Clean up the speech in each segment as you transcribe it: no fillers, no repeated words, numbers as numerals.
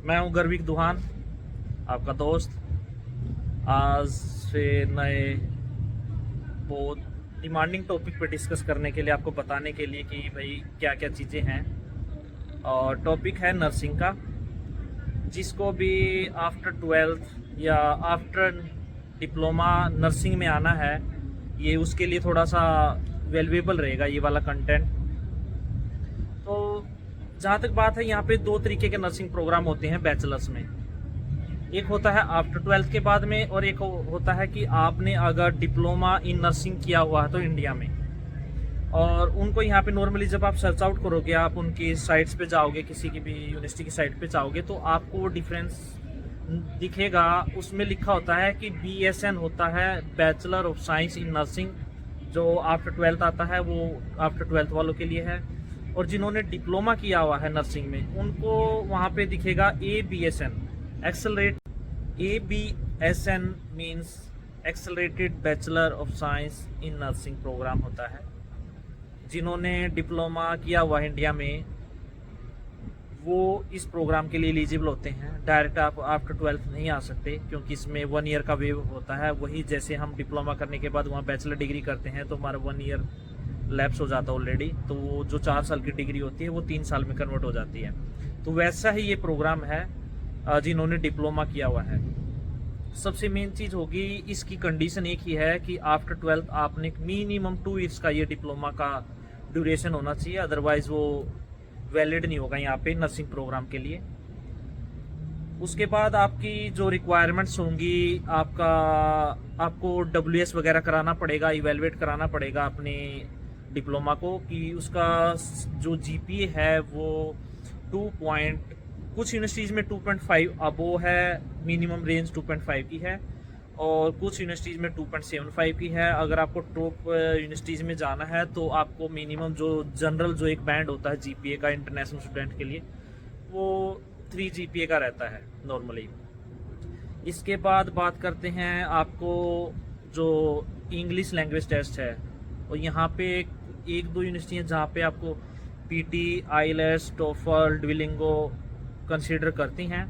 मैं हूं गर्विक दुहान, आपका दोस्त। आज से नए बहुत डिमांडिंग टॉपिक पे डिस्कस करने के लिए, आपको बताने के लिए कि भाई क्या क्या चीज़ें हैं। और टॉपिक है नर्सिंग का। जिसको भी आफ्टर 12th या आफ्टर डिप्लोमा नर्सिंग में आना है, ये उसके लिए थोड़ा सा वैल्यूएबल रहेगा ये वाला कंटेंट। तो जहाँ तक बात है, यहाँ पे दो तरीके के नर्सिंग प्रोग्राम होते हैं बैचलर्स में। एक होता है आफ्टर 12th के बाद में, और एक होता है कि आपने अगर डिप्लोमा इन नर्सिंग किया हुआ है तो इंडिया में। और उनको यहाँ पे नॉर्मली जब आप सर्च आउट करोगे, आप उनकी साइट्स पे जाओगे, किसी की भी यूनिवर्सिटी की साइट पे जाओगे, तो आपको वो डिफरेंस दिखेगा। उसमें लिखा होता है कि BSN होता है, bachelor of science in nursing, जो आफ्टर 12th आता है वो आफ्टर 12th वालों के लिए है। और जिन्होंने डिप्लोमा किया हुआ है नर्सिंग में, उनको वहाँ पे दिखेगा ABSN, accelerate. ABSN means accelerated bachelor of science in nursing program होता है। जिन्होंने डिप्लोमा किया हुआ है इंडिया में, वो इस प्रोग्राम के लिए एलिजिबल होते हैं। डायरेक्ट आप आफ्टर 12th नहीं आ सकते, क्योंकि इसमें 1 ईयर का वेव होता है। वही जैसे हम डिप्लोमा करने के बाद वहाँ बैचलर डिग्री करते हैं तो हमारा 1 ईयर लैप्स हो जाता है ऑलरेडी। तो वो जो 4 साल की डिग्री होती है वो 3 साल में कन्वर्ट हो जाती है। तो वैसा ही ये प्रोग्राम है जिन्होंने डिप्लोमा किया हुआ है। सबसे मेन चीज़ होगी, इसकी कंडीशन एक ही है कि आफ्टर 12th आपने मिनिमम 2 ईयर्स का ये डिप्लोमा का ड्यूरेशन होना चाहिए, अदरवाइज वो वैलिड नहीं होगा यहाँ पे नर्सिंग प्रोग्राम के लिए। उसके बाद आपकी जो रिक्वायरमेंट्स होंगी, आपको WS वगैरह कराना पड़ेगा, इवेलुएट कराना पड़ेगा अपने डिप्लोमा को, कि उसका जो GPA है वो 2 कुछ यूनिवर्सिटीज़ में 2.5 अबो है, मिनिमम रेंज 2.5 की है, और कुछ यूनिवर्सिटीज़ में 2.75 की है। अगर आपको टॉप यूनिवर्सिटीज़ में जाना है तो आपको मिनिमम जो जनरल जो एक बैंड होता है GPA का इंटरनेशनल स्टूडेंट के लिए, वो 3 GPA का रहता है नॉर्मली। इसके बाद बात करते हैं आपको जो इंग्लिश लैंग्वेज टेस्ट है। और यहाँ पे एक दो यूनिवर्सिटी हैं जहाँ पे आपको PT, IELTS, TOEFL, Duolingo consider करती हैं,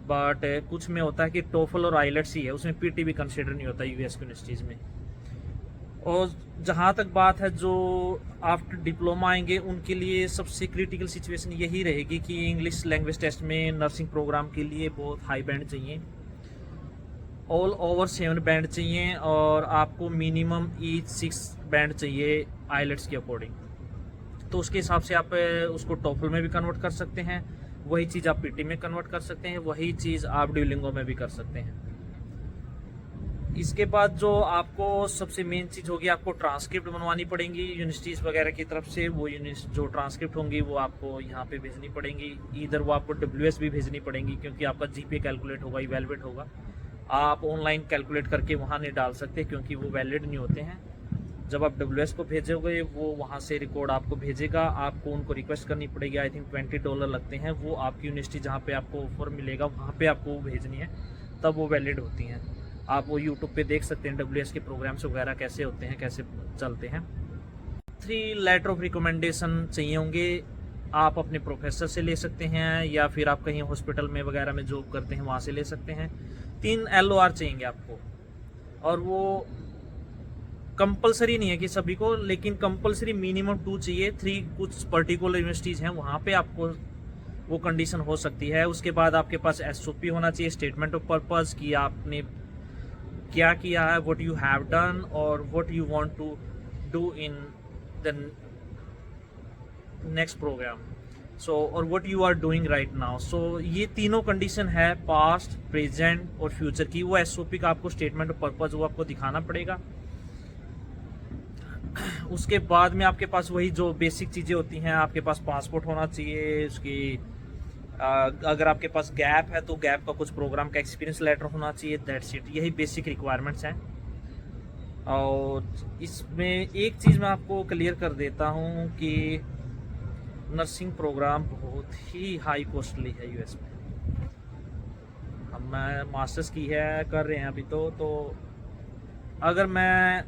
बट कुछ में होता है कि TOEFL और IELTS ही है, उसमें PT भी कंसीडर नहीं होता US की यूनिवर्सिटीज़ में। और जहाँ तक बात है जो आफ्टर डिप्लोमा आएंगे, उनके लिए सबसे क्रिटिकल सिचुएशन यही रहेगी कि इंग्लिश लैंग्वेज टेस्ट में नर्सिंग प्रोग्राम के लिए बहुत हाई बैंड चाहिए, ऑल ओवर 7 बैंड चाहिए, और आपको मिनिमम ईच 6 बैंड चाहिए IELTS के अकॉर्डिंग। तो उसके हिसाब से आप उसको TOEFL में भी कन्वर्ट कर सकते हैं, वही चीज़ आप PT में कन्वर्ट कर सकते हैं, वही चीज़ आप Duolingo में भी कर सकते हैं। इसके बाद जो आपको सबसे मेन चीज़ होगी, आपको ट्रांसक्रिप्ट बनवानी पड़ेंगी यूनिवर्सिटीज़ वगैरह की तरफ से। वो जो ट्रांसक्रिप्ट होंगी वो आपको यहाँ पे भेजनी पड़ेंगी, इधर वो आपको WS भी भेजनी पड़ेंगी, क्योंकि आपका GPA कैलकुलेट होगा, इवेलुएट होगा। आप ऑनलाइन कैलकुलेट करके वहाँ नहीं डाल सकते, क्योंकि वो वैलिड नहीं होते हैं। जब आप WS को भेजोगे, वो वहाँ से रिकॉर्ड आपको भेजेगा, आपको उनको रिक्वेस्ट करनी पड़ेगी। आई थिंक $20 लगते हैं, वो आपकी यूनिवर्सिटी जहाँ पे आपको ऑफर मिलेगा वहाँ पे आपको भेजनी है, तब वो वैलिड होती हैं। आप वो YouTube पे देख सकते हैं WS के प्रोग्राम्स वगैरह कैसे होते हैं, कैसे चलते हैं। 3 लेटर ऑफ रिकमेंडेशन चाहिए होंगे। आप अपने प्रोफेसर से ले सकते हैं, या फिर आप कहीं हॉस्पिटल में वगैरह में जॉब करते हैं वहाँ से ले सकते हैं। 3 LOR चाहिए आपको, और वो कंपलसरी नहीं है कि सभी को, लेकिन कंपलसरी मिनिमम 2 चाहिए। 3 कुछ पर्टिकुलर यूनिवर्सिटीज़ हैं वहाँ पे आपको वो कंडीशन हो सकती है। उसके बाद आपके पास SOP होना चाहिए, स्टेटमेंट ऑफ पर्पस, कि आपने क्या किया है, व्हाट यू हैव डन, और what you want to do in the next programme, so और what you are doing right now. So ये तीनों कंडीशन है, पास्ट, प्रेजेंट और फ्यूचर की। वो SOP का आपको स्टेटमेंट ऑफ पर्पस वो आपको दिखाना पड़ेगा। उसके बाद में आपके पास वही जो बेसिक चीज़ें होती हैं, आपके पास पासपोर्ट होना चाहिए, उसकी अगर आपके पास गैप है तो गैप का कुछ प्रोग्राम का एक्सपीरियंस लेटर होना चाहिए। दैट्स इट, यही बेसिक रिक्वायरमेंट्स हैं। और इसमें एक चीज़ मैं आपको क्लियर कर देता हूँ कि नर्सिंग प्रोग्राम बहुत ही हाई कॉस्टली है US में। अब मैं मास्टर्स की है कर रहे हैं अभी, तो अगर मैं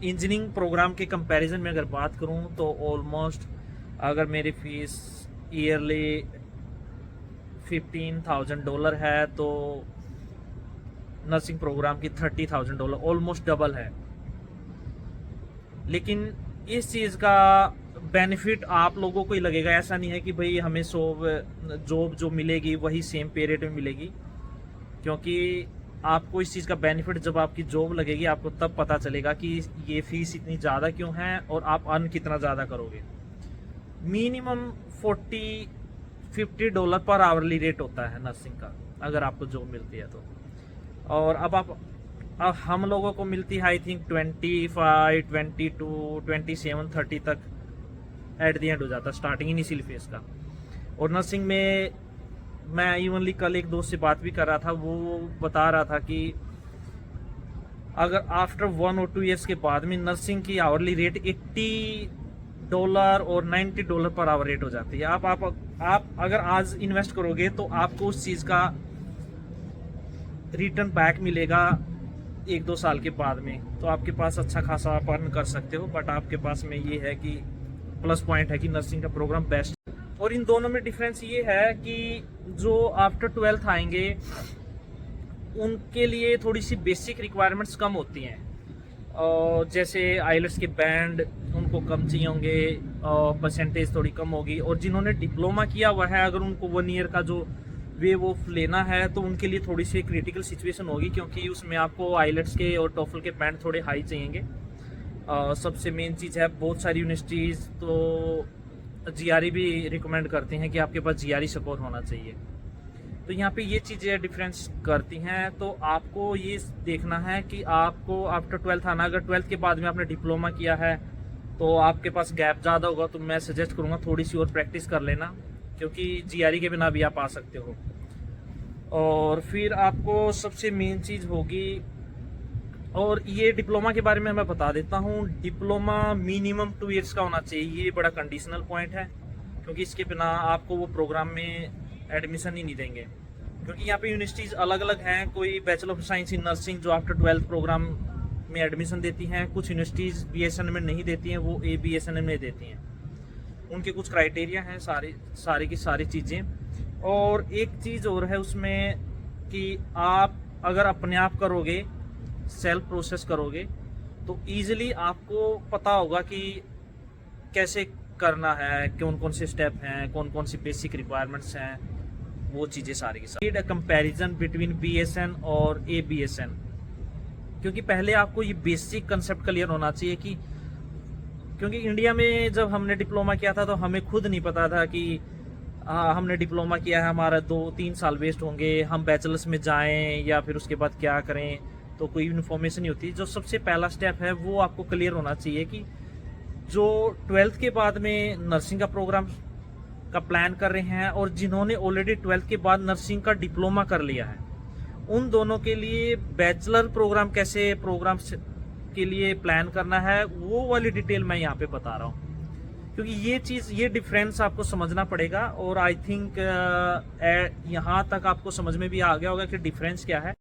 इंजीनियरिंग प्रोग्राम के कंपैरिजन में अगर बात करूं तो ऑलमोस्ट अगर मेरी फीस ईयरली $15,000 है, तो नर्सिंग प्रोग्राम की $30,000, ऑलमोस्ट डबल है। लेकिन इस चीज़ का बेनिफिट आप लोगों को ही लगेगा, ऐसा नहीं है कि भाई हमें जॉब जो मिलेगी वही सेम पे रेट में मिलेगी, क्योंकि आपको इस चीज़ का बेनिफिट जब आपकी जॉब लगेगी आपको तब पता चलेगा कि ये फीस इतनी ज़्यादा क्यों है और आप अर्न कितना ज़्यादा करोगे। मिनिमम $40-50 पर आवरली रेट होता है नर्सिंग का, अगर आपको जॉब मिलती है तो। और अब हम लोगों को मिलती है आई थिंक 25, 22, 27, 30 तक एट द एंड हो जाता है, स्टार्टिंग इनिशियल फेज का। और नर्सिंग में मैं इवनली कल एक दोस्त से बात भी कर रहा था, वो बता रहा था कि अगर आफ्टर 1 और 2 ईयर्स के बाद में नर्सिंग की आवरली रेट $80 और $90 पर आवर रेट हो जाती है। आप अगर आज इन्वेस्ट करोगे तो आपको उस चीज़ का रिटर्न बैक मिलेगा 1-2 साल के बाद में, तो आपके पास अच्छा खासा आप अर्न कर सकते हो। बट आपके पास में ये है कि प्लस पॉइंट है कि नर्सिंग का प्रोग्राम बेस्ट। और इन दोनों में डिफरेंस ये है कि जो आफ्टर 12th आएंगे उनके लिए थोड़ी सी बेसिक रिक्वायरमेंट्स कम होती हैं, और जैसे आइलेट्स के बैंड उनको कम चाहिए होंगे और परसेंटेज थोड़ी कम होगी। और जिन्होंने डिप्लोमा किया हुआ है, अगर उनको 1 ईयर का जो वेव ऑफ लेना है तो उनके लिए थोड़ी सी क्रिटिकल सिचुएशन होगी, क्योंकि उसमें आपको आइलेट्स के और टोफल के बैंड थोड़े हाई चाहिएंगे। सबसे मेन चीज़ है, बहुत सारी यूनिवर्सिटीज़ तो GRE भी रिकमेंड करती हैं कि आपके पास GRE स्कोर होना चाहिए। तो यहाँ पे ये चीज़ें डिफरेंस करती हैं। तो आपको ये देखना है कि आपको आफ्टर 12th आना, अगर 12th के बाद में आपने डिप्लोमा किया है तो आपके पास गैप ज़्यादा होगा, तो मैं सजेस्ट करूँगा थोड़ी सी और प्रैक्टिस कर लेना, क्योंकि GRE के बिना भी आप आ सकते हो। और फिर आपको सबसे मेन चीज़ होगी, और ये डिप्लोमा के बारे में मैं बता देता हूँ, डिप्लोमा मिनिमम 2 ईयर्स का होना चाहिए। ये बड़ा कंडीशनल पॉइंट है, क्योंकि इसके बिना आपको वो प्रोग्राम में एडमिशन ही नहीं देंगे। क्योंकि यहाँ पे यूनिवर्सिटीज़ अलग अलग हैं, कोई bachelor of science in nursing जो आफ्टर 12th प्रोग्राम में एडमिशन देती हैं, कुछ यूनिवर्सिटीज़ BSN में नहीं देती हैं, वो ABSN में देती हैं। उनके कुछ क्राइटेरिया हैं, सारी की सारी चीज़ें। और एक चीज़ और है उसमें कि आप अगर अपने आप करोगे, सेल्फ प्रोसेस करोगे, तो ईजिली आपको पता होगा कि कैसे करना है, कौन कौन से स्टेप हैं, कौन कौन सी बेसिक रिक्वायरमेंट्स हैं, वो चीज़ें सारी की सारी। Need a comparison between BSN और ABSN, क्योंकि पहले आपको ये बेसिक कंसेप्ट क्लियर होना चाहिए कि, क्योंकि इंडिया में जब हमने डिप्लोमा किया था तो हमें खुद नहीं पता था कि हमने डिप्लोमा किया है, हमारा 2-3 साल वेस्ट होंगे, हम बैचलर्स में जाएं या फिर उसके बाद क्या करें, तो कोई इन्फॉर्मेशन नहीं होती। जो सबसे पहला स्टेप है वो आपको क्लियर होना चाहिए कि जो 12th के बाद में नर्सिंग का प्रोग्राम का प्लान कर रहे हैं और जिन्होंने ऑलरेडी 12th के बाद नर्सिंग का डिप्लोमा कर लिया है, उन दोनों के लिए बैचलर प्रोग्राम कैसे प्रोग्राम के लिए प्लान करना है, वो वाली डिटेल मैं यहाँ पे बता रहा हूँ। क्योंकि ये डिफरेंस आपको समझना पड़ेगा। और आई थिंक यहाँ तक आपको समझ में भी आ गया होगा कि डिफरेंस क्या है।